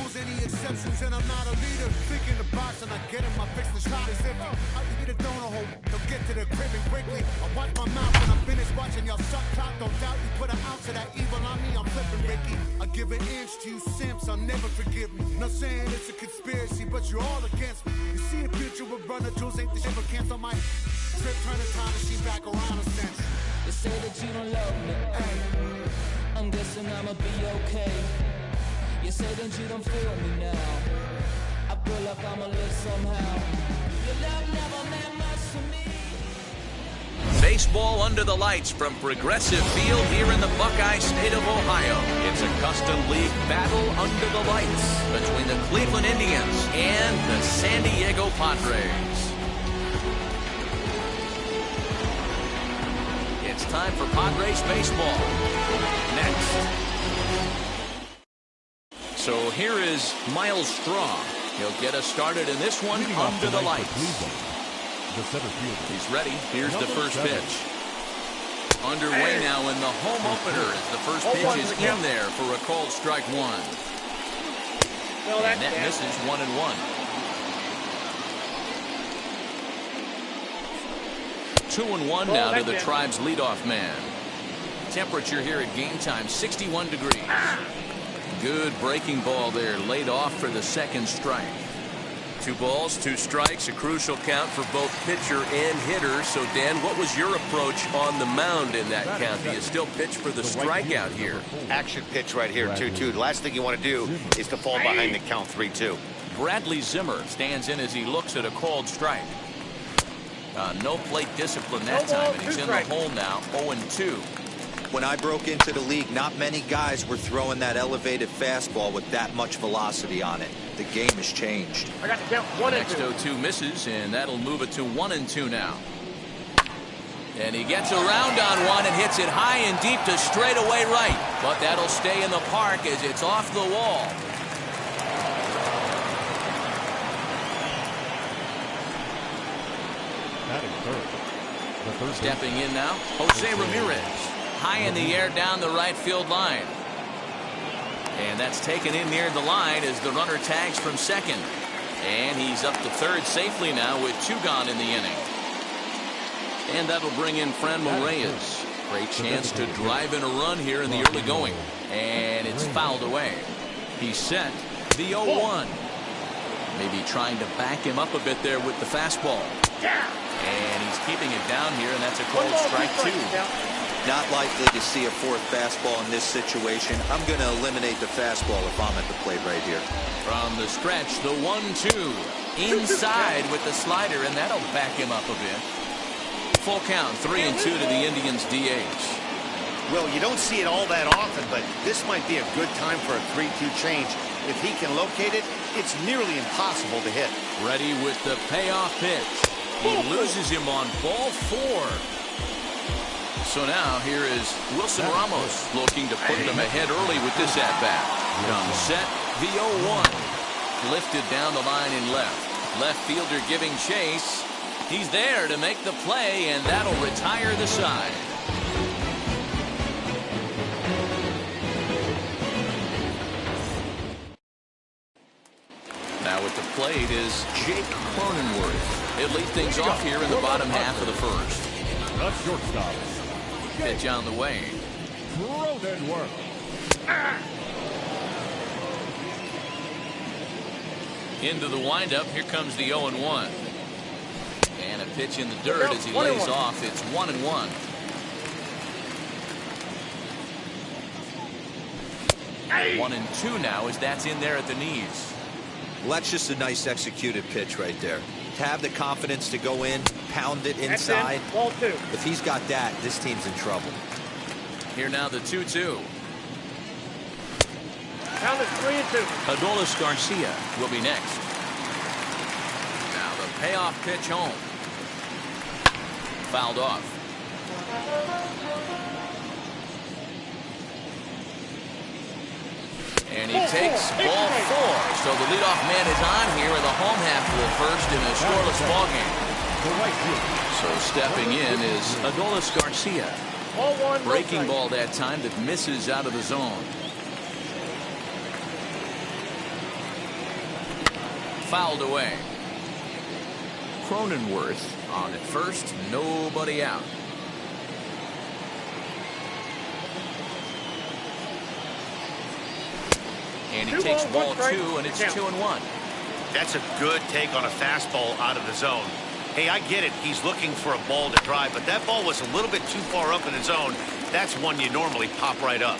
rules, any exceptions, and I'm not a leader. Thinking the box and I get in my fix, the shot is empty. I eat a donut hole, they'll get to the crib and quickly. I watch my mouth when I'm finished watching y'all suck cock. Don't doubt you put an ounce of that evil on me, I'm flipping Ricky. I give an inch to you simps, I'll never forgive me. Not saying it's a conspiracy, but you're all against me. You see a future with runner jewels, ain't the shit, but cancel my trip, turn the time machine back around a sense. They say that you don't love me, I'm guessing I'ma be okay. You say that you don't feel me now, I feel like I'ma live somehow. Your love never meant much to me. Baseball under the lights from Progressive Field here in the Buckeye State of Ohio. It's a custom league battle under the lights between the Cleveland Indians and the San Diego Padres. It's time for Padres baseball. Next. So here is Miles Straw. He'll get us started in this one under the lights. He's ready. Here's the first pitch. Underway now in the home opener as the first pitch is in there for a called strike one. And that misses 1-1. 2-1 now to the Tribe's leadoff man. Temperature here at game time, 61 degrees. Good breaking ball there, laid off for the second strike. 2 balls, 2 strikes, a crucial count for both pitcher and hitter. So, Dan, what was your approach on the mound in that count? Do you still pitch for the strikeout here? Action pitch right here, 2-2. The last thing you want to do is to fall behind the count 3-2. Bradley Zimmer stands in as he looks at a called strike. No plate discipline that time, and he's in the hole now, 0-2. When I broke into the league, not many guys were throwing that elevated fastball with that much velocity on it. The game has changed. I got to count 1-2. Next 0-2 misses, and that'll move it to 1-2 now. And he gets around on one and hits it high and deep to straightaway right. But that'll stay in the park as it's off the wall. Stepping in now, Jose Ramirez. High in the air down the right field line. And that's taken in near the line as the runner tags from second. And he's up to third safely now with 2 gone in the inning. And that'll bring in Franmil Reyes. Great chance to drive in a run here in the early going. And it's fouled away. He's set. The 0-1. Maybe trying to back him up a bit there with the fastball. And he's keeping it down here, and that's a called strike 2. Not likely to see a 4th fastball in this situation. I'm going to eliminate the fastball if I'm at the plate right here. From the stretch, the 1-2. Inside with the slider, and that'll back him up a bit. Full count, 3-2 to the Indians' DH. Well, you don't see it all that often, but this might be a good time for a 3-2 change. If he can locate it, it's nearly impossible to hit. Ready with the payoff pitch. He loses him on ball 4. So now here is Wilson Ramos looking to put them ahead early with this at-bat. Comes set, the 0-1. Lifted down the line in left. Left fielder giving chase. He's there to make the play, and that'll retire the side. Now at the plate is Jake Cronenworth. He'll lead things off here in the bottom half of the first. The shortstop. Pitch on the way. Cronenworth. Into the windup. Here comes the 0-1. And a pitch in the dirt as he lays off. It's 1-1. Hey. 1-2 now as that's in there at the knees. Well, that's just a nice executed pitch right there. To have the confidence to go in, pound it inside. Ball 2. If he's got that, this team's in trouble. Here now the 2-2. Count is 3-2. Adolis Garcia will be next. Now the payoff pitch home. Fouled off. And he takes ball 4. So the leadoff man is on here in the home half of the first in a scoreless ball game. So stepping in is Adolis Garcia. Breaking ball that time that misses out of the zone. fouled away. Cronenworth on at first, nobody out. And he takes ball 2, and it's 2-1. That's a good take on a fastball out of the zone. Hey, I get it. He's looking for a ball to drive, but that ball was a little bit too far up in the zone. That's one you normally pop right up.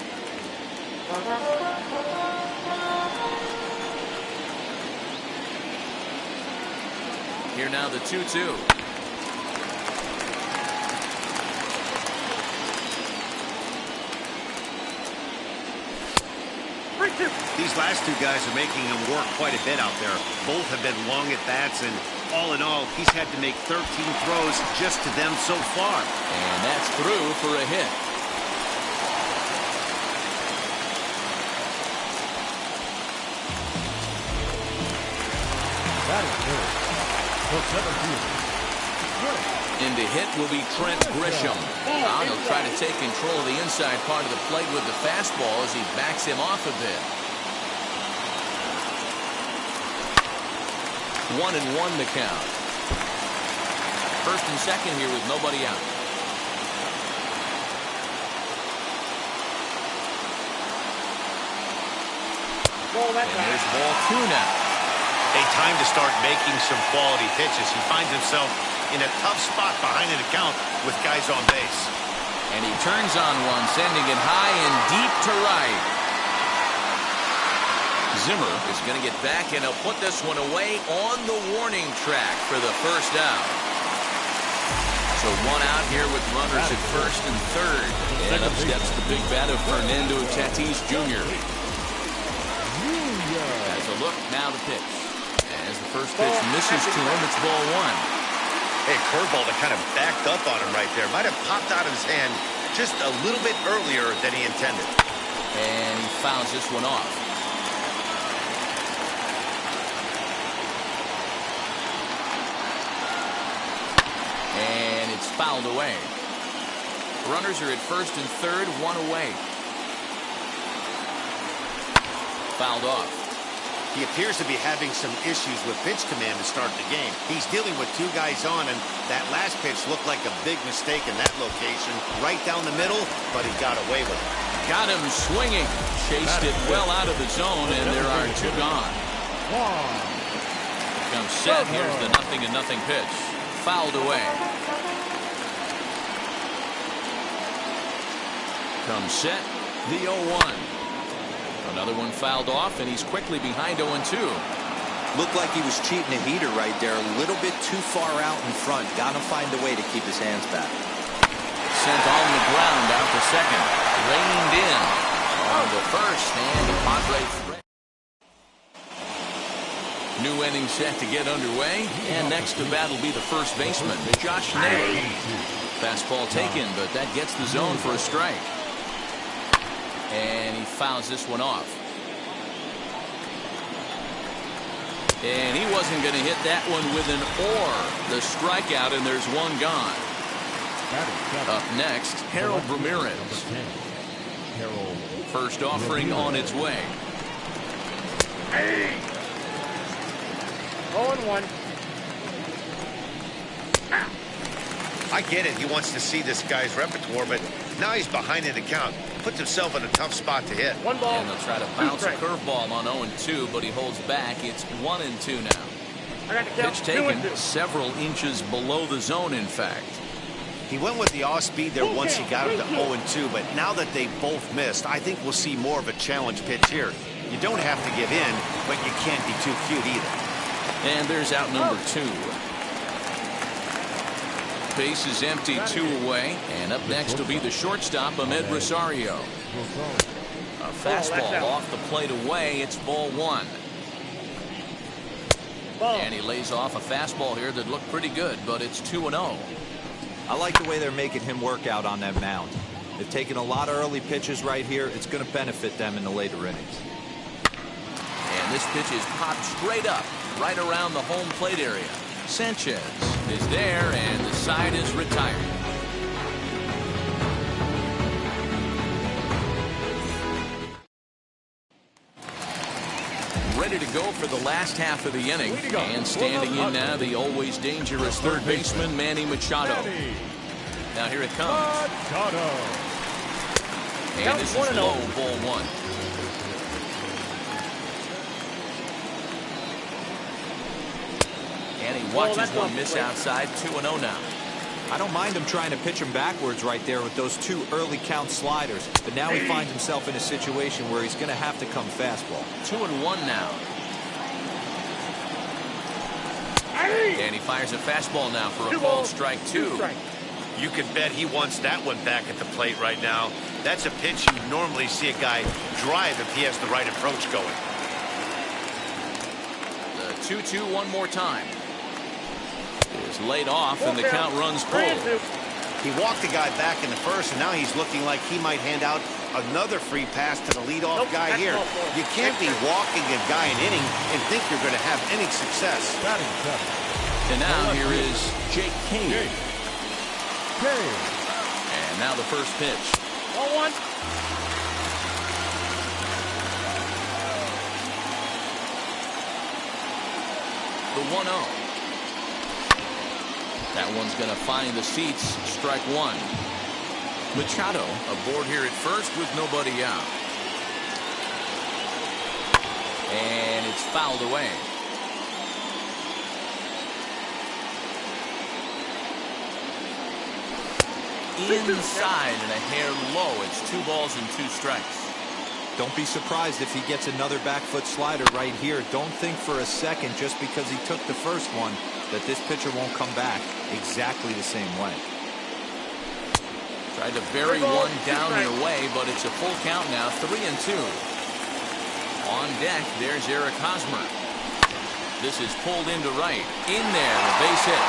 Here now the 2-2. These last two guys are making him work quite a bit out there. Both have been long at bats, and all in all, he's had to make 13 throws just to them so far. And that's through for a hit. That is good. For 17. In to hit will be Trent Grisham. Now he'll try to take control of the inside part of the plate with the fastball as he backs him off a bit. 1-1 the count. First and second here with nobody out. And there's ball 2 now. A time to start making some quality pitches. He finds himself in a tough spot behind an account with guys on base. And he turns on one, sending it high and deep to right. Zimmer is going to get back, and he'll put this one away on the warning track for the first out. So one out here with runners at first and third. And up steps the big bat of Fernando Tatis Jr. As a look, now the pitch. As the first pitch misses to him, it's ball 1. Hey, curveball that kind of backed up on him right there. Might have popped out of his hand just a little bit earlier than he intended. And he fouls this one off. And it's fouled away. Runners are at first and third, 1 away. Fouled off. He appears to be having some issues with pitch command to start the game. He's dealing with 2 guys on, and that last pitch looked like a big mistake in that location. Right down the middle, but he got away with it. Got him swinging. Chased it well out of the zone, and there are 2 gone. Comes set. Here's the 0-0 pitch. Fouled away. Comes set. The 0-1. Another one fouled off, and he's quickly behind 0-2. Looked like he was cheating a heater right there. A little bit too far out in front. Got to find a way to keep his hands back. Sent on the ground out to second. Reined in on the first, and the Padres. New inning set to get underway, and next to bat will be the first baseman, Josh Naylor. Fastball taken, but that gets the zone for a strike. And he fouls this one off. And he wasn't going to hit that one with an or. The strikeout, and there's 1 gone. Up next, Harold Ramirez. First offering on its way. 0-1. I get it. He wants to see this guy's repertoire, but now he's behind in the count. Puts himself in a tough spot to hit. 1 ball. And they'll try to bounce a curveball on 0-2, but he holds back. It's 1-2 now. I got the count. Pitch taken 2-2. several inches below the zone, in fact. He went with the off speed there once he got him to 0-2, but now that they both missed, I think we'll see more of a challenge pitch here. You don't have to give in, but you can't be too cute either. And there's out number 2. Base is empty, 2 away. And up next will be the shortstop, Ahmed Rosario. A fastball off the plate away. It's ball 1. And he lays off a fastball here that looked pretty good, but it's 2-0. I like the way they're making him work out on that mound. They've taken a lot of early pitches right here. It's going to benefit them in the later innings. And this pitch is popped straight up, right around the home plate area. Sanchez is there, and the side is retired. ready to go for the last half of the inning. And standing in now, the always dangerous third baseman, Manny Machado. Now here it comes. And this is low, ball one. And he watches one miss outside, 2-0 now. I don't mind him trying to pitch him backwards right there with those 2 early count sliders, but now he finds himself in a situation where he's going to have to come fastball. 2-1 now. And he fires a fastball now for a called strike 2. You can bet he wants that one back at the plate right now. That's a pitch you normally see a guy drive if he has the right approach going. The 2-2 one more time. Is laid off and the count runs pulled. He walked the guy back in the first, and now he's looking like he might hand out another free pass to the leadoff guy here. You can't be walking a guy an inning and think you're going to have any success. And now here is Jake Kane. And now the first pitch. 1-1. The 1-0. That one's going to find the seats. Strike 1. Machado aboard here at first with nobody out. And it's fouled away. Inside and a hair low. It's 2 balls and 2 strikes. Don't be surprised if he gets another back foot slider right here. Don't think for a second just because he took the first one that this pitcher won't come back exactly the same way. Tried to bury one down and away, but it's a full count now, 3-2. On deck, there's Eric Hosmer. This is pulled into right. In there, a base hit.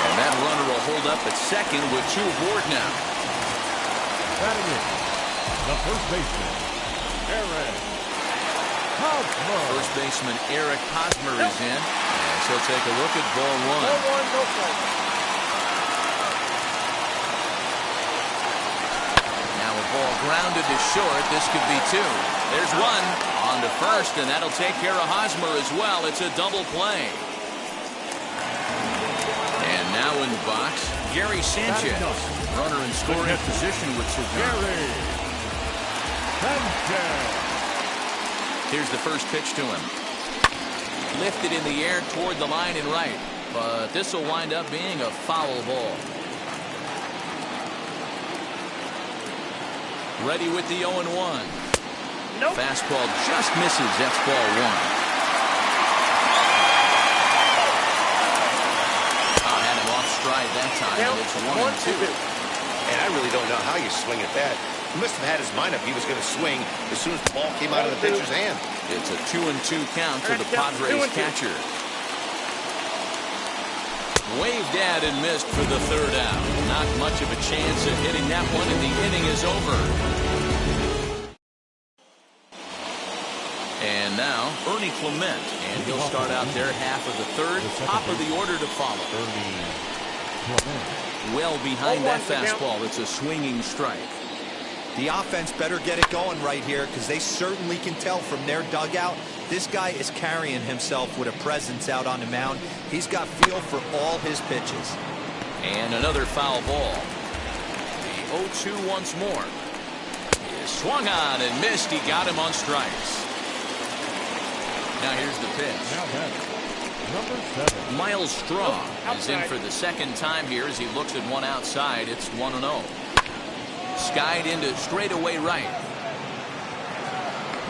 And that runner will hold up at second with 2 aboard now. Batting in, the first baseman, Eric Hosmer. First baseman Eric Hosmer is in. And he'll take a look at ball 1. No play. Now a ball grounded to short. This could be 2. There's 1 on to first, and that'll take care of Hosmer as well. It's a double play. And now in the box, Gary Sanchez. Runner in scoring position with Gary Sanchez. Here's the first pitch to him. Lifted in the air toward the line and right, but this will wind up being a foul ball. Ready with the 0-1. Nope. Fastball just misses. That's ball 1. Had him off stride that time, and it's 1-2. And I really don't know how you swing at that. He must have had his mind up he was going to swing as soon as the ball came out of the pitcher's hand. It's a 2-2 count to the Padres catcher. Waved at and missed for the 3rd out. Not much of a chance of hitting that one, and the inning is over. And now Ernie Clement, and he'll start out their half of the 3rd. Top of the order to follow. Well behind that fastball. It's a swinging strike. The offense better get it going right here because they certainly can tell from their dugout this guy is carrying himself with a presence out on the mound. He's got feel for all his pitches. And another foul ball. The 0-2 once more. He is swung on and missed. He got him on strikes. Now here's the pitch. Now that's number 7. Miles Straw is in for the 2nd time here as he looks at one outside. It's 1-0. Skied into straightaway right.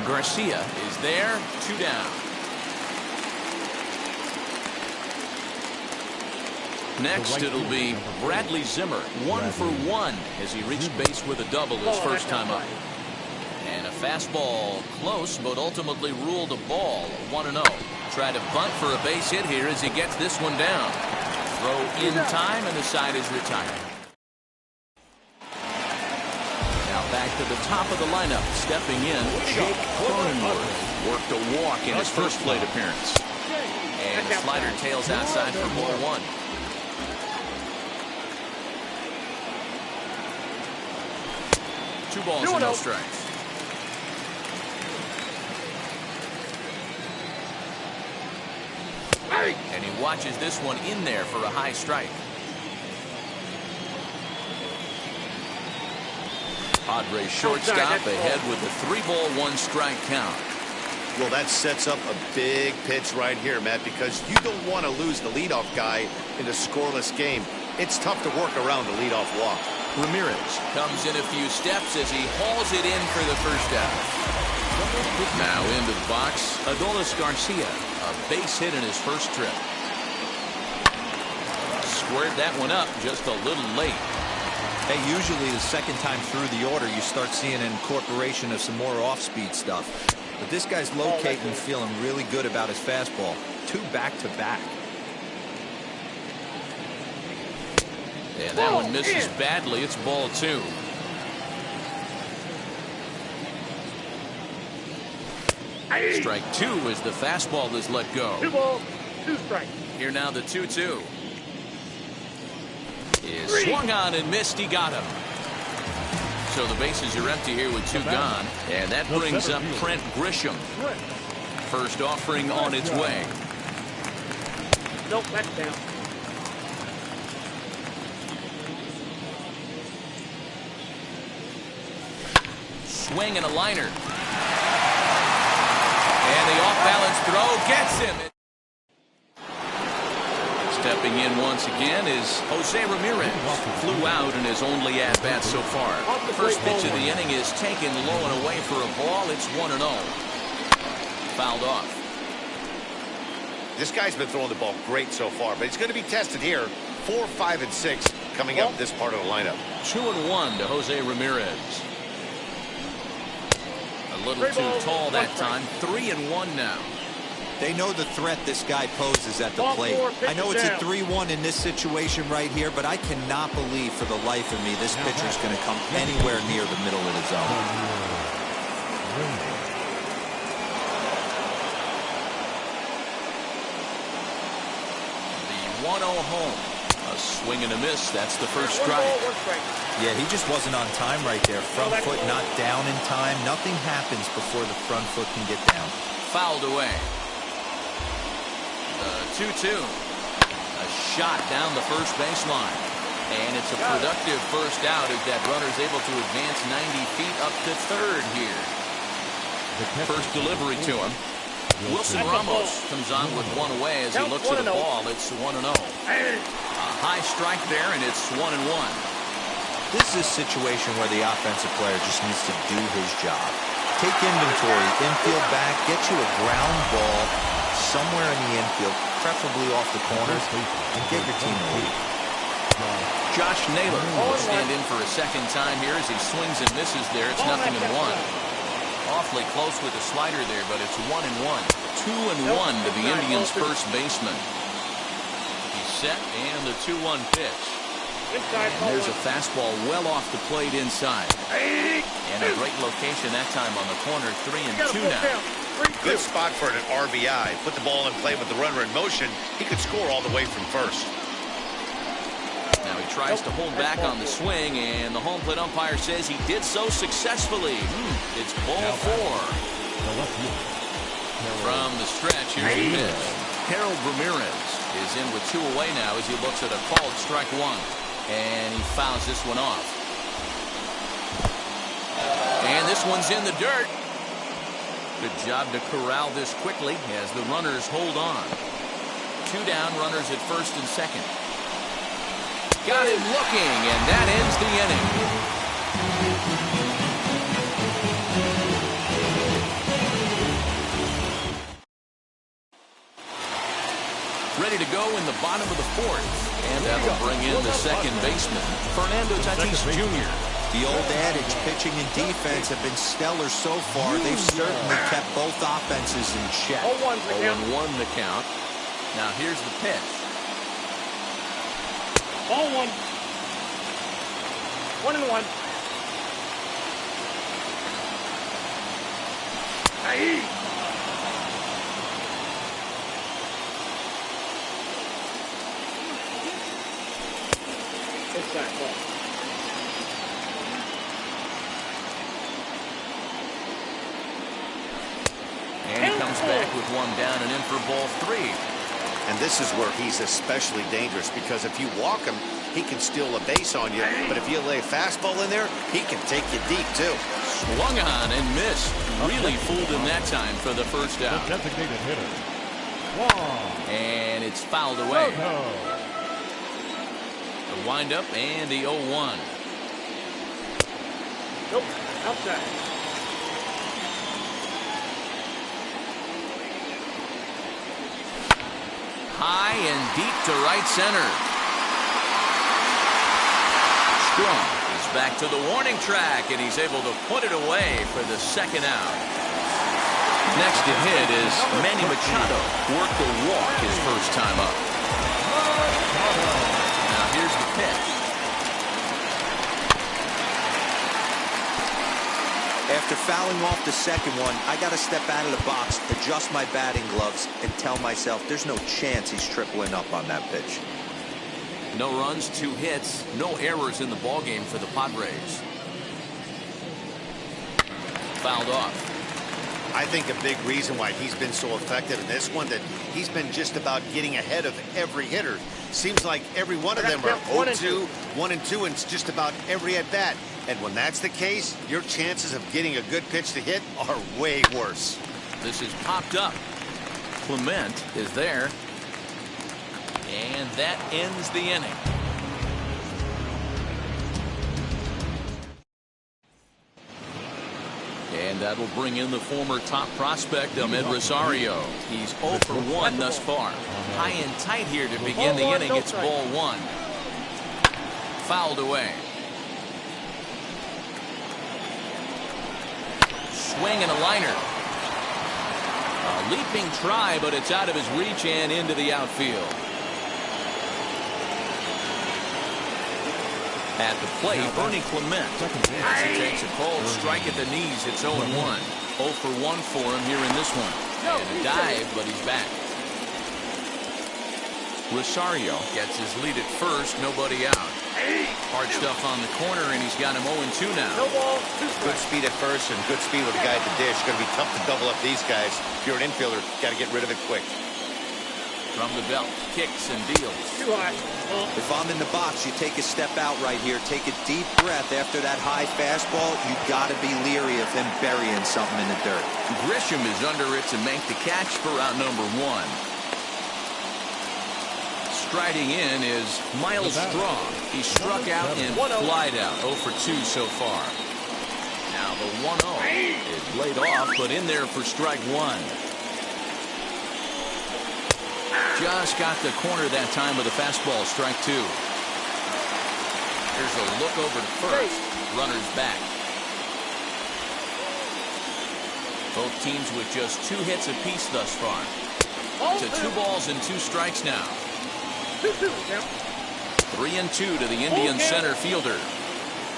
Garcia is there, 2 down. Next it'll be Bradley Zimmer, 1 for 1 as he reached base with a double his first time up. And a fastball close, but ultimately ruled a ball, 1-0. Try to bunt for a base hit here as he gets this one down. Throw in time, and the side is retired. Now back to the top of the lineup, stepping in, Jake Cronenworth. Worked a walk in his first plate appearance. And the slider tails outside for ball 1. Two balls and no strikes. And he watches this one in there for a high strike. Padres shortstop ahead with a 3-ball, 1-strike count. Well, that sets up a big pitch right here, Matt, because you don't want to lose the leadoff guy in a scoreless game. It's tough to work around the leadoff walk. Ramirez comes in a few steps as he hauls it in for the first out. Now into the box, Adolis Garcia, a base hit in his first trip. Squared that one up just a little late. Hey, usually the second time through the order, you start seeing an incorporation of some more off-speed stuff. But this guy's locating, feeling really good about his fastball. 2 back-to-back. And that one misses badly. It's ball 2. Strike 2 as the fastball is let go. 2 balls, 2 strikes. Here now the 2-2. Is swung on and missed. He got him. So the bases are empty here with 2 gone. And that brings up Trent Grisham. First offering on its way. Nope, that's down. Swing and a liner. And the off-balance throw gets him. Stepping in once again is Jose Ramirez. Flew out in his only at-bat so far. The first pitch of the inning is taken low and away for a ball. It's 1-0. Fouled off. This guy's been throwing the ball great so far, but he's going to be tested here. 4, 5, and 6 coming up this part of the lineup. 2-1 to Jose Ramirez. A little too tall that time. 3-1 now. They know the threat this guy poses at the plate. I know it's a 3-1 in this situation right here, but I cannot believe for the life of me this pitcher's going to come anywhere near the middle of the zone. The 1-0 home. A swing and a miss. That's the first strike. Yeah, he just wasn't on time right there. Front foot not down in time. Nothing happens before the front foot can get down. Fouled away. 2-2. A shot down the first baseline. And it's a productive first out as that runner's able to advance 90 feet up to third here. First delivery to him. Wilson Ramos comes on with 1 away as he looks at the ball. It's 1-0. A high strike there, and it's 1-1. This is a situation where the offensive player just needs to do his job. Take inventory, infield back, get you a ground ball somewhere in the infield, preferably off the corners, and get your team a lead. Josh Naylor will stand in for a second time here as he swings and misses there. It's 0-1. Awfully close with the slider there, but it's 1-1. 2-1 to the Indians' first baseman. He's set, and the 2-1 pitch. And there's a fastball well off the plate inside. And a great location that time on the corner. 3-2 now. Good spot for an RBI. Put the ball in play with the runner in motion. He could score all the way from first. Now he tries to hold back on the swing, and the home plate umpire says he did so successfully. It's ball 4. From the stretch, here's the pitch. Harold Ramirez is in with 2 away now as he looks at a called strike 1. And he fouls this one off. And this one's in the dirt. Good job to corral this quickly as the runners hold on. 2 down, runners at first and second. Got him looking, and that ends the inning. Ready to go in the bottom of the 4th. And that'll bring in the second baseman, Fernando Tatis Jr. The old adage, pitching and defense have been stellar so far. They've certainly kept both offenses in check. 0-1 the count. Now here's the pitch. Ball 1. 1-1. Hey. It's that ball. And he comes back with 1 down and in for ball 3. And this is where he's especially dangerous, because if you walk him, he can steal a base on you. But if you lay a fastball in there, he can take you deep, too. Swung on and missed. Really fooled him that time for the first out. The designated hitter. And it's fouled away. No. The windup and the 0-1. Nope, outside. High and deep to right center. Strong is back to the warning track, and he's able to put it away for the second out. Next to hit is Manny Machado. Worked a walk his first time up. Now here's the pitch. After fouling off the second one, I got to step out of the box, adjust my batting gloves, and tell myself there's no chance he's tripling up on that pitch. No runs, 2 hits, no errors in the ballgame for the Padres. Fouled off. I think a big reason why he's been so effective in this one, that he's been just about getting ahead of every hitter. Seems like every one of them are 0-2, 1-2, and it's just about every at-bat. And when that's the case, your chances of getting a good pitch to hit are way worse. This is popped up. Clement is there. And that ends the inning. And that'll bring in the former top prospect, Ahmed Rosario. He's 0 for 1 thus far. High and tight here to begin the inning. It's ball 1. Fouled away. Swing and a liner. A leaping try, but it's out of his reach and into the outfield. At the plate, Ernie Clement. As he takes a cold strike at the knees, it's 0-1. 0 for 1 for him here in this one. And a dive, but he's back. Rosario gets his lead at first, nobody out. Hard stuff on the corner, and he's got him 0-2 now. Good speed at first and good speed with the guy at the dish. Going to be tough to double up these guys. If you're an infielder, got to get rid of it quick. From the belt, kicks and deals. Too high. If I'm in the box, you take a step out right here, take a deep breath after that high fastball. You got to be leery of him burying something in the dirt. Grisham is under it to make the catch for out number 1. Striding in is Miles Straw. He struck out and flied out. 0 for 2 so far. Now the 1-0 is laid off, but in there for strike 1. Just got the corner that time with a fastball, strike 2. Here's a look over to first. Runners back. Both teams with just 2 hits apiece thus far. To 2 balls and 2 strikes now. 3-2 to the Indian center fielder.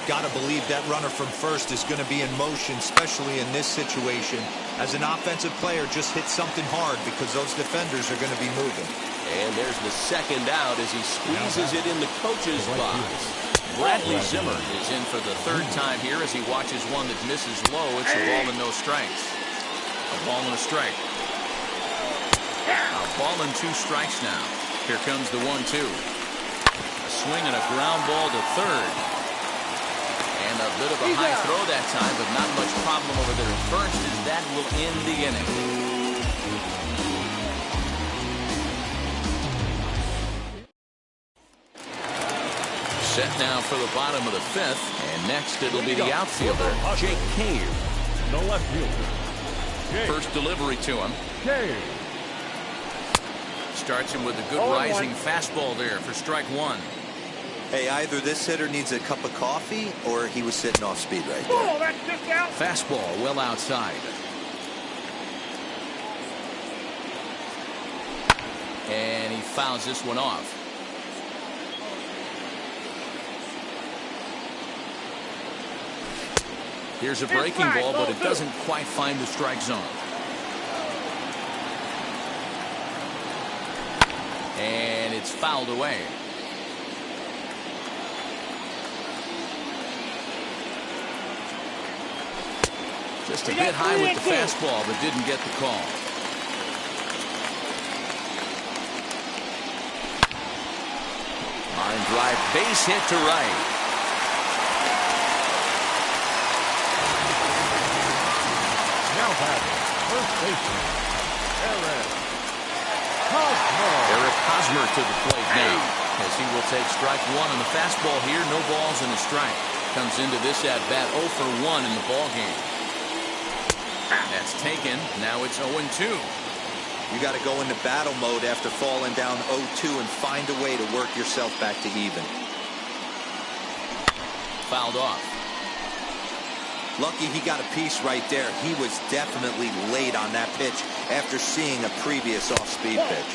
Got to believe that runner from first is going to be in motion, especially in this situation. As an offensive player, just hit something hard because those defenders are going to be moving. And there's the second out as he squeezes it in the coach's box. Bradley Zimmer is in for the 3rd time here as he watches one that misses low. It's a ball and no strikes. A ball and a strike. A ball and 2 strikes now. Here comes the 1-2. A swing and a ground ball to third. And a bit of a high throw that time, but not much problem over there at first, as that will end the inning. Set now for the bottom of the 5th, and next it'll be the outfielder, Jake Cave. The left fielder. First delivery to him. Cave. Starts him with a good rising fastball there for strike 1. Hey, either this hitter needs a cup of coffee or he was sitting off speed right there. Oh, that's just out. Fastball well outside. And he fouls this one off. Here's a breaking ball, but it doesn't quite find the strike zone. And it's fouled away. Just a bit high with the fastball, but didn't get the call. Line drive, base hit to right. Now batting, first baseman, Eric Hosmer to the plate now, as he will take strike one on the fastball here. No balls and a strike. Comes into this at bat 0 for 1 in the ball game. That's taken. Now it's 0-2. You got to go into battle mode after falling down 0-2 and find a way to work yourself back to even. Fouled off. Lucky he got a piece right there. He was definitely late on that pitch after seeing a previous off-speed pitch.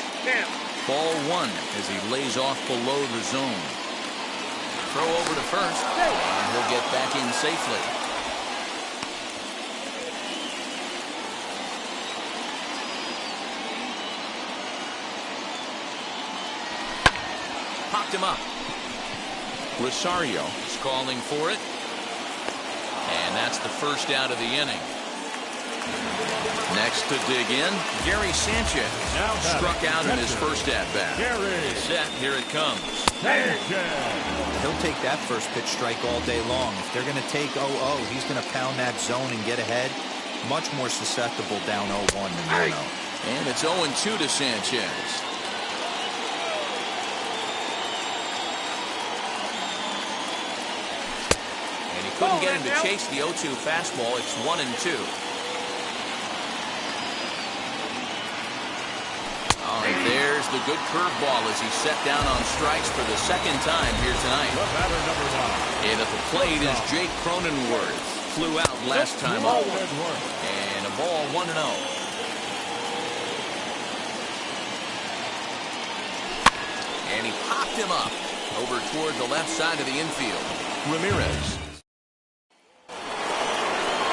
Ball 1 as he lays off below the zone. Throw over to first, and he'll get back in safely. Popped him up. Rosario is calling for it. And that's the first out of the inning. Next to dig in, Gary Sanchez. Struck out in his first at-bat. Set, here it comes. He'll take that first pitch strike all day long. If they're going to take 0-0, he's going to pound that zone and get ahead. Much more susceptible down 0-1 than 1-0. And it's 0-2 to Sanchez. And he couldn't get him to chase the 0-2 fastball. It's 1-2. And there's the good curveball as he set down on strikes for the second time here tonight. And at the plate is Jake Cronenworth. Flew out last time up. And a ball 1-0. And he popped him up over toward the left side of the infield. Ramirez.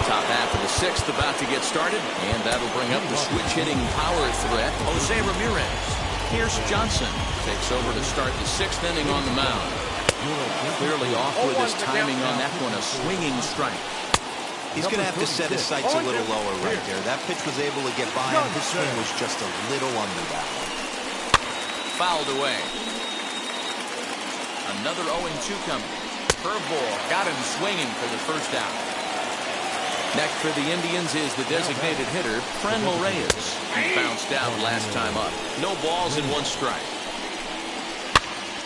Top half of the sixth about to get started, and that'll bring up the switch-hitting power threat, Jose Ramirez. Pierce Johnson takes over to start the sixth inning on the mound. Clearly off with his timing on that one, a swinging strike. He's going to have to set his sights a little lower right there. That pitch was able to get by him. His swing was just a little under that one. Fouled away. Another 0-2 coming. Curveball got him swinging for the first out. Next for the Indians is the designated hitter, Franmil Reyes. He bounced out last time up. No balls and 1 strike.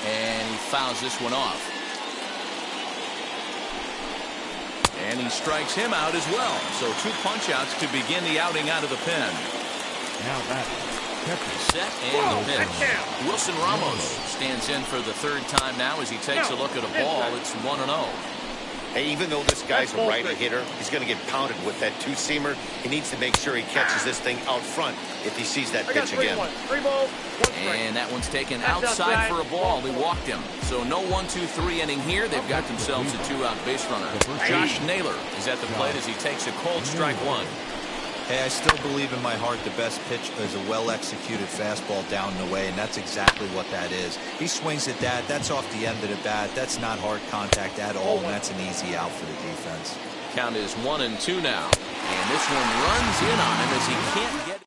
And he fouls this one off. And he strikes him out as well. So 2 punch-outs to begin the outing out of the pen. Now that. Set and the pitch. Wilson Ramos stands in for the third time now as he takes a look at a ball. It's 1-0. Hey, even though this guy's a righty hitter, he's going to get pounded with that two-seamer. He needs to make sure he catches this thing out front if he sees that pitch again. 3 balls, 1 strike. And that one's taken outside for a ball. He walked him. So no 1-2-3 inning here. They've got themselves a 2-out base runner. Josh Naylor is at the plate as he takes a cold strike 1. Hey, I still believe in my heart the best pitch is a well-executed fastball down and away, and that's exactly what that is. He swings at that. That's off the end of the bat. That's not hard contact at all, and that's an easy out for the defense. Count is 1-2 now. And this one runs in on him as he can't get it.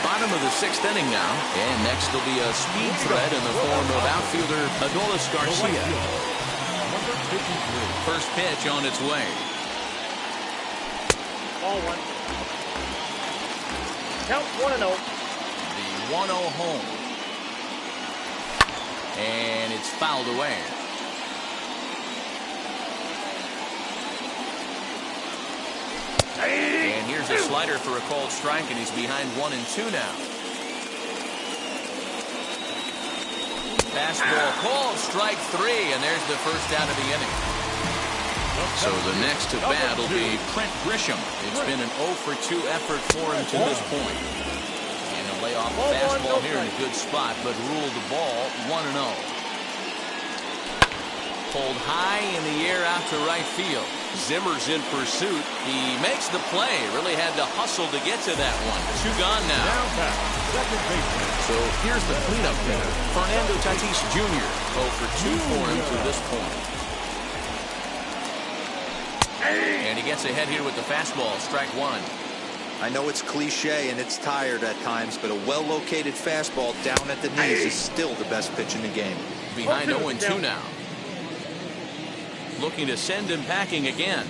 Bottom of the 6th inning now. And next will be a speed threat in the form of outfielder Adolis Garcia. First pitch on its way. Ball 1. Count 1-0. The 1-0 home. And it's fouled away. And here's a slider for a called strike, and he's behind 1-2 now. Fastball called, strike 3, and there's the first out of the inning. So the next to bat will be Trent Grisham. It's been an 0-for-2 effort for him to this point. And he'll lay off the fastball here in a good spot, but ruled the ball 1-0. Pulled high in the air out to right field. Zimmer's in pursuit. He makes the play. Really had to hustle to get to that one. 2 gone now. So here's the cleanup hitter, Fernando Tatis Jr. 0-for-2 for him to this point. And he gets ahead here with the fastball, strike 1. I know it's cliche and it's tired at times, but a well-located fastball down at the knees is still the best pitch in the game. Behind 0-2 now. Looking to send him packing again.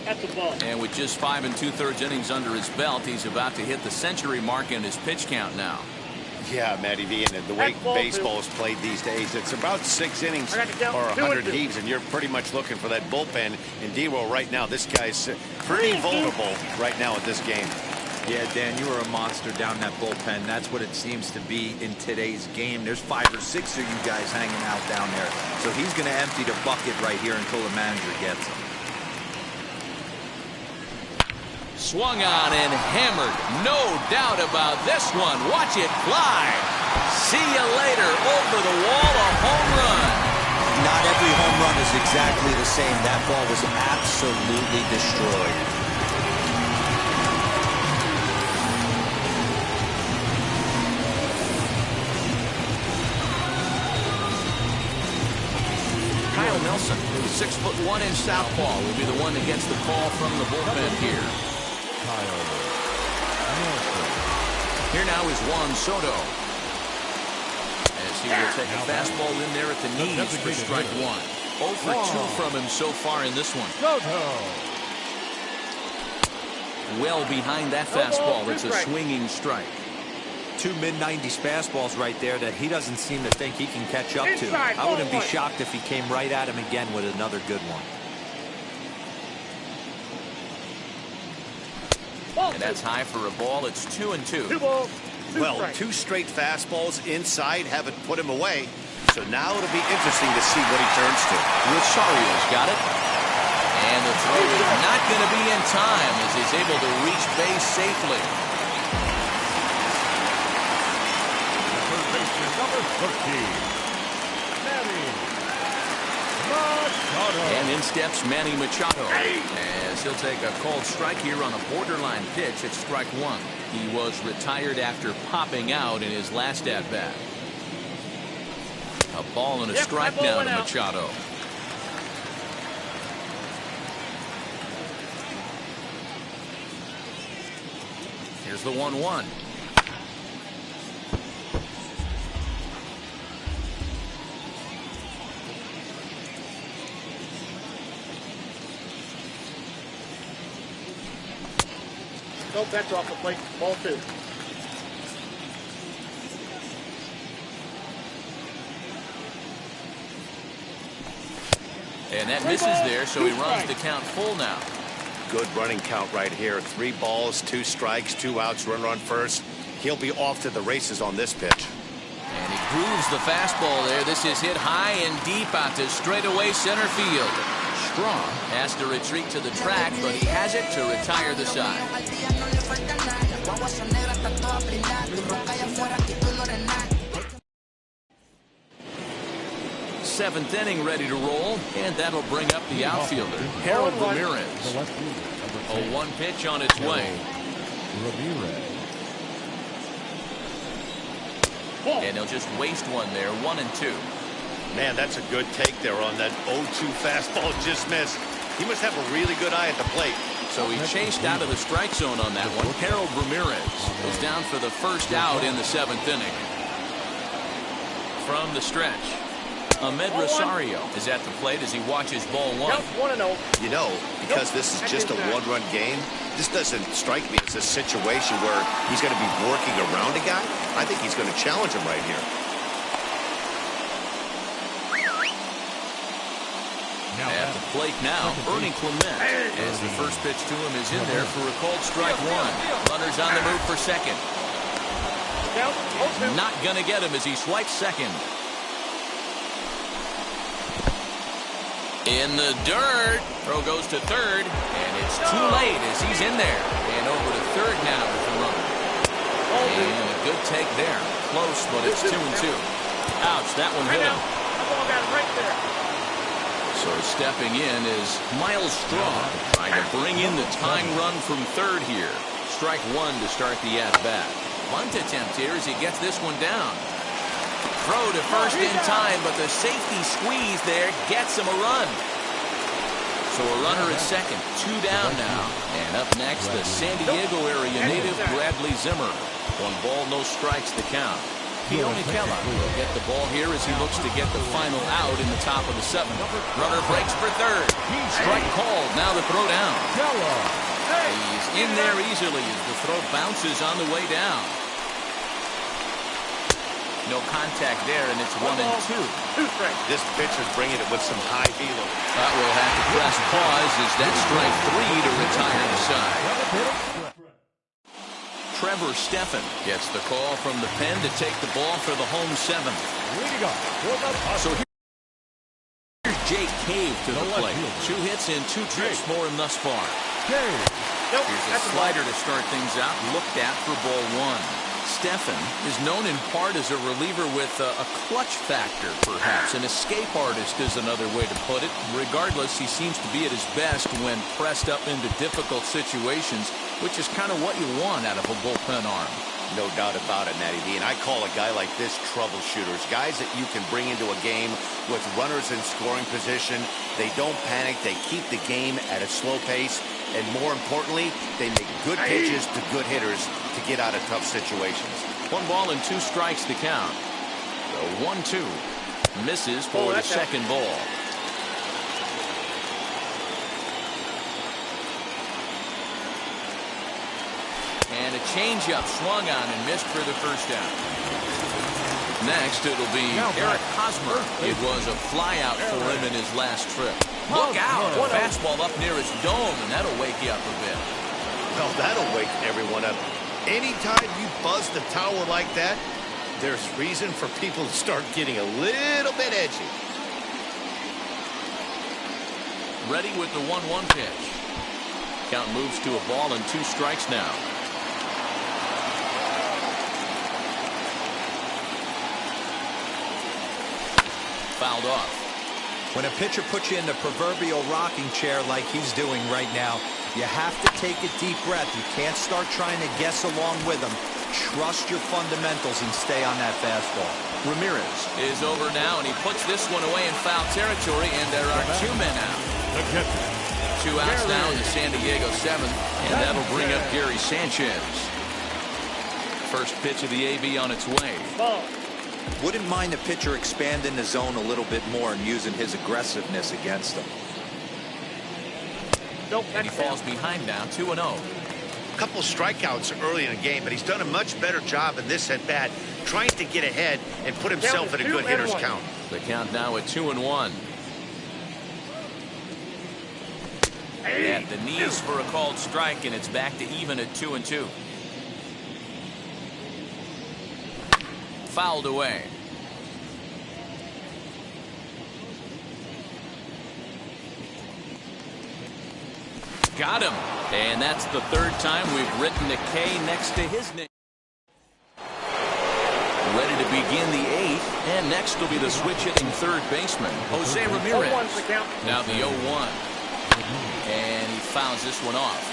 That's the ball. And with just 5 2/3 innings under his belt, he's about to hit the century mark in his pitch count now. Yeah, Matty V, and the way That's ball baseball is played these days, it's about 6 innings I got to count or 2-2. 100 heaves, and you're pretty much looking for that bullpen. And D-Roll, right now, this guy's pretty vulnerable right now at this game. Yeah, Dan, you are a monster down that bullpen. That's what it seems to be in today's game. There's 5 or 6 of you guys hanging out down there. So he's going to empty the bucket right here until the manager gets him. Swung on and hammered. No doubt about this one. Watch it fly. See you later. Over the wall, a home run. Not every home run is exactly the same. That ball was absolutely destroyed. Kyle Nelson, who's 6'1" southpaw, will be the one that gets the call from the bullpen here. Here now is Juan Soto. As he will take a fastball in there at the knees for strike 1. 0 for 2 from him so far in this one. Well behind that fastball. It's a swinging strike. 2 mid-90s fastballs right there that he doesn't seem to think he can catch up to. I wouldn't be shocked if he came right at him again with another good one. And that's high for a ball. It's 2-2. 2 balls. Well, 2 straight fastballs inside haven't put him away. So now it'll be interesting to see what he turns to. Rosario's got it. And the throw is not going to be in time as he's able to reach base safely. Number 13. And in steps Manny Machado as he'll take a called strike here on a borderline pitch at strike 1. He was retired after popping out in his last at-bat. A ball and a strike now to Machado. Here's the 1-1. Nope, that's off the plate. Ball 2. And that misses there, so he runs the count full now. Good running count right here. 3 balls, 2 strikes, 2 outs, runner on first. He'll be off to the races on this pitch. And he grooves the fastball there. This is hit high and deep out to straightaway center field. Strong has to retreat to the track, but he has it to retire the side. 7th inning ready to roll, and that'll bring up the outfielder, Harold Ramirez. A 1 pitch on its way. And they'll just waste one there, 1-2. Man, that's a good take there on that 0-2 fastball just missed. He must have a really good eye at the plate. So he chased out of the strike zone on that one. Harold Ramirez goes down for the first out in the 7th inning. From the stretch, Ahmed Rosario is at the plate as he watches ball 1. Count 1-0. You know, because this is just a 1-run game, this doesn't strike me as a situation where he's going to be working around a guy. I think he's going to challenge him right here. At the plate now, Ernie Clement, as the first pitch to him is in there for a called strike 1. Runners on the move for second. Count 0-2. Not going to get him as he swipes second. In the dirt. Throw goes to third, and it's too late as he's in there. And over to third now with the runner. And a good take there. Close, but it's 2-2. Ouch, that one hit him. That ball got right there. So stepping in is Miles Straw, trying to bring in the tying run from third here. Strike 1 to start the at-bat. Bunt attempt here as he gets this one down. Throw to first in time, but the safety squeeze there gets him a run. So a runner at second, 2 down now. And Up next, the San Diego area native Bradley Zimmer. 1 ball, no strikes to count. Keone Kela will get the ball here as he looks to get the final out in the top of the 7th. Runner breaks for third. Strike called. Now the throw down. He's in there easily as the throw bounces on the way down. No contact there, and it's 1-2. This pitcher's bringing it with some high velo. That will have to press pause as that's strike 3 to retire the side. Trevor Stephan gets the call from the pen to take the ball for the home 7th. So here's Jake Cave to the plate. 2 hits and 2 trips for him thus far. Here's a slider to start things out, looked at for ball 1. Stephan is known in part as a reliever with a clutch factor, perhaps. An escape artist is another way to put it. Regardless, he seems to be at his best when pressed up into difficult situations, which is kind of what you want out of a bullpen arm. No doubt about it, Matty D. And I call a guy like this troubleshooters. Guys that you can bring into a game with runners in scoring position. They don't panic. They keep the game at a slow pace. And more importantly, they make good pitches to good hitters to get out of tough situations. 1 ball and 2 strikes to count. The 1-2 misses for the second ball. And a changeup swung on and missed for the first out. Next, it'll be Eric Hosmer. It was a flyout for him in his last trip. Look out! Fastball up near his dome, and that'll wake you up a bit. Well, that'll wake everyone up. Anytime you buzz the tower like that, there's reason for people to start getting a little bit edgy. Ready with the 1-1 pitch. Count moves to a ball and 2 strikes now. Fouled off. When a pitcher puts you in the proverbial rocking chair like he's doing right now, you have to take a deep breath. You can't start trying to guess along with him. Trust your fundamentals and stay on that fastball. Ramirez is over now, and he puts this one away in foul territory, and there are 2 men out. 2 outs now in the San Diego 7th, and that'll bring up Gary Sanchez. First pitch of the AB on its way. Wouldn't mind the pitcher expanding the zone a little bit more and using his aggressiveness against him. And he falls behind now, 2-0. A couple strikeouts early in the game, but he's done a much better job in this at-bat, trying to get ahead and put himself in a good hitter's count. The count now at 2-1. At the knees for a called strike, and it's back to even at 2-2. Fouled away. Got him. And that's the 3rd time we've written a K next to his name. Ready to begin the 8th. And next will be the switch-hitting 3rd baseman, Jose Ramirez. Now the 0-1. And he fouls this one off.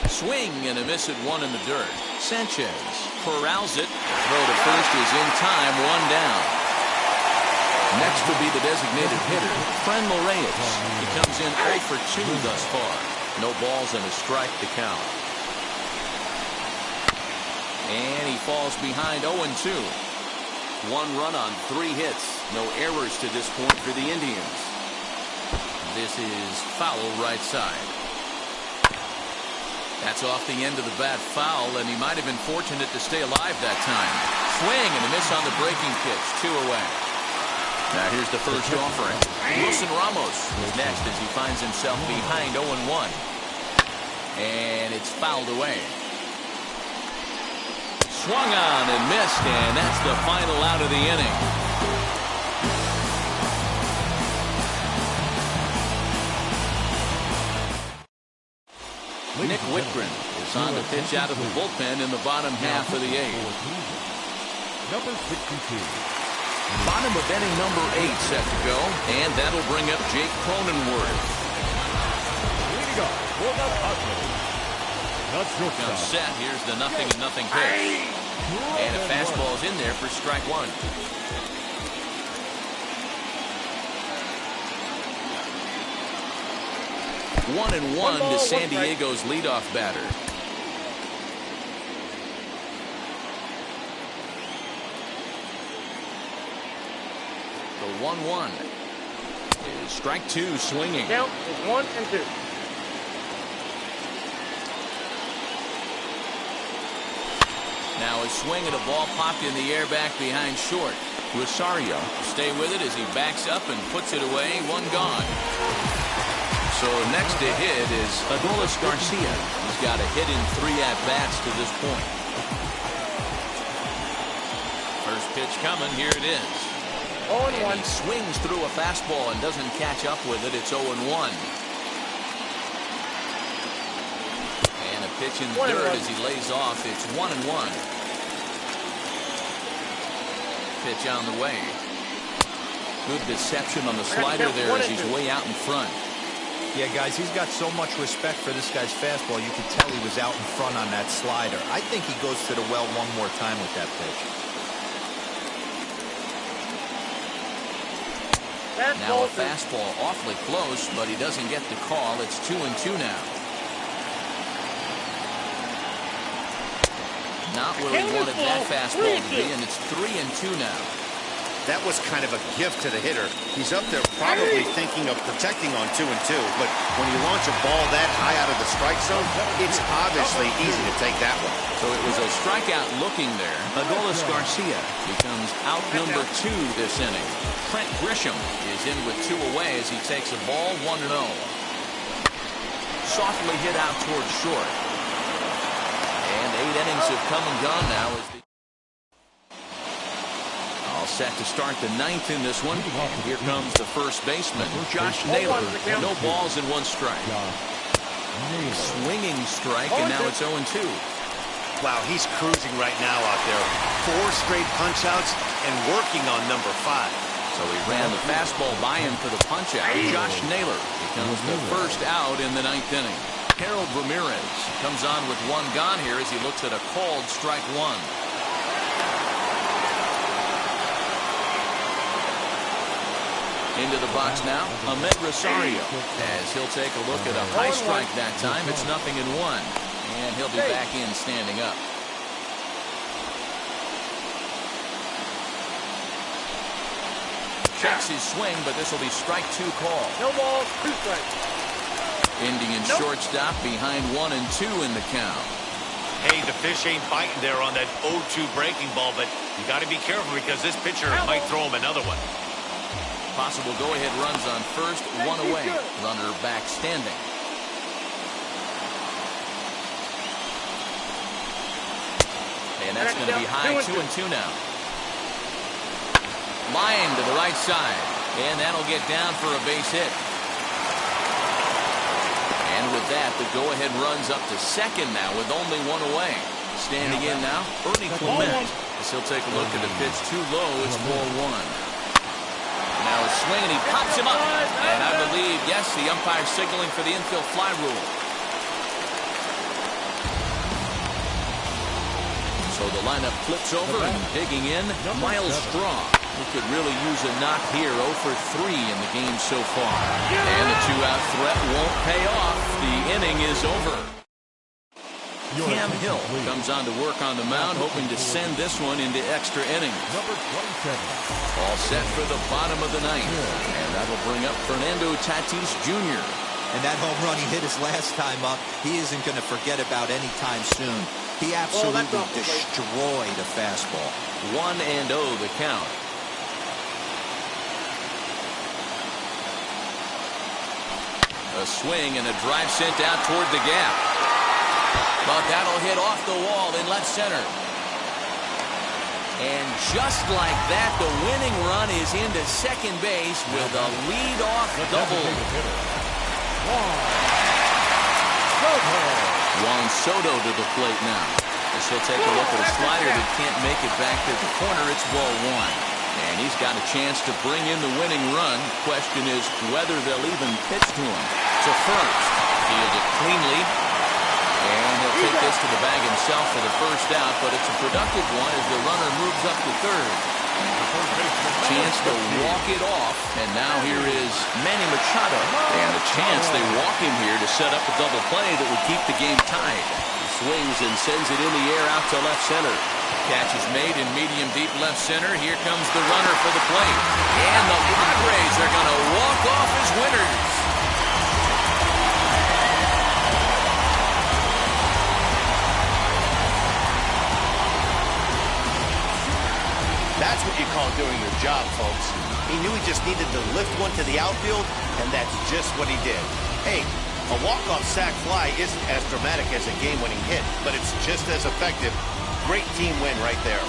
Swing and a miss at 1 in the dirt. Sanchez corrals it. Throw to first is in time, 1 down. Next will be the designated hitter, Franmil Reyes. He comes in 0 for 2 thus far. No balls and a strike to count. And he falls behind 0-2. 1 run on 3 hits. No errors to this point for the Indians. This is foul right side. That's off the end of the bat foul, and he might have been fortunate to stay alive that time. Swing and a miss on the breaking pitch, 2 away. Now here's the first offering. Wilson Ramos is next as he finds himself behind 0-1. And it's fouled away. Swung on and missed, and that's the final out of the inning. Nick Whitgren is on the pitch out of the bullpen in the bottom half of the 8th. Number 62. Bottom of inning number 8 set to go, and that'll bring up Jake Cronenworth. Now set, here's the 0-0 pitch. And a fastball's in there for strike 1. 1-1 to San Diego's leadoff batter. The 1-1 is strike two swinging. Count is 1 and 2. Now a swing at a ball popped in the air back behind short. Rosario stay with it as he backs up and puts it away. One gone. So next to hit is Adolis Garcia. He's got a hit in 3 at-bats to this point. First pitch coming. Here it is. 0-1. And he swings through a fastball and doesn't catch up with it. It's 0-1. And a pitch in the dirt as he lays off. It's 1-1. Pitch on the way. Good deception on the slider there as he's way out in front. Yeah, guys, he's got so much respect for this guy's fastball. You could tell he was out in front on that slider. I think he goes to the well one more time with that pitch. Now a fastball awfully close, but he doesn't get the call. It's 2-2 now. Not where he wanted that fastball to be, and it's 3-2 now. That was kind of a gift to the hitter. He's up there probably thinking of protecting on 2-2, but when you launch a ball that high out of the strike zone, it's obviously easy to take that one. So it was a strikeout looking there. Adolis Garcia becomes out number 2 this inning. Trent Grisham is in with 2 away as he takes a ball 1-0. Softly hit out towards short. And 8 innings have come and gone now as the set to start the 9th in this one. And here comes the first baseman, Josh Naylor. No balls and 1 strike. Swinging strike, and now it's 0-2. Wow, he's cruising right now out there. 4 straight punch-outs and working on number 5. So he ran the fastball by him for the punch-out. Josh Naylor becomes the first out in the 9th inning. Harold Ramirez comes on with 1 gone here as he looks at a called strike 1. Into the box now, Ahmed Rosario, as he'll take a look at a high strike that time. It's 0-1, and he'll be back in standing up. Checks his swing, but this will be strike 2 call. No balls, 2 strikes. Indian shortstop behind 1-2 in the count. Hey, the fish ain't biting there on that 0-2 breaking ball, but you got to be careful because this pitcher might throw him another one. Possible go-ahead runs on first, 1 away. Runner back standing. And that's going to be high, 2-2 now. Line to the right side, and that'll get down for a base hit. And with that, the go-ahead runs up to second now with only 1 away. Standing in now, Ernie Clement. As he'll take a look at the pitch too low, it's ball 1. Now a swing, and he pops him up. And I believe, yes, the umpire signaling for the infield fly rule. So the lineup flips over, and digging in, Miles Straw, who could really use a knock here. 0 for 3 in the game so far. And the 2-out threat won't pay off. The inning is over. Cam Hill comes on to work on the mound, hoping to send this one into extra innings. All set for the bottom of the 9th. And that'll bring up Fernando Tatis Jr. And that home run he hit his last time up, he isn't going to forget about any time soon. He absolutely destroyed a fastball. 1-0 the count. A swing and a drive sent out toward the gap. But that'll hit off the wall in left center. And just like that, the winning run is into second base with a lead-off double. Juan Soto to the plate now. As he'll take a look at a slider that can't make it back to the corner. It's ball 1. And he's got a chance to bring in the winning run. Question is whether they'll even pitch to him. To first. Fielded cleanly. And he'll take this to the bag himself for the first out, but it's a productive one as the runner moves up to third. Chance to walk it off, and now here is Manny Machado. And a chance they walk him here to set up a double play that would keep the game tied. He swings and sends it in the air out to left center. Catch is made in medium deep left center. Here comes the runner for the plate. And the Padres are going to walk off as winners. That's what you call doing your job, folks. He knew he just needed to lift one to the outfield, and that's just what he did. Hey, a walk-off sac fly isn't as dramatic as a game-winning hit, but it's just as effective. Great team win right there.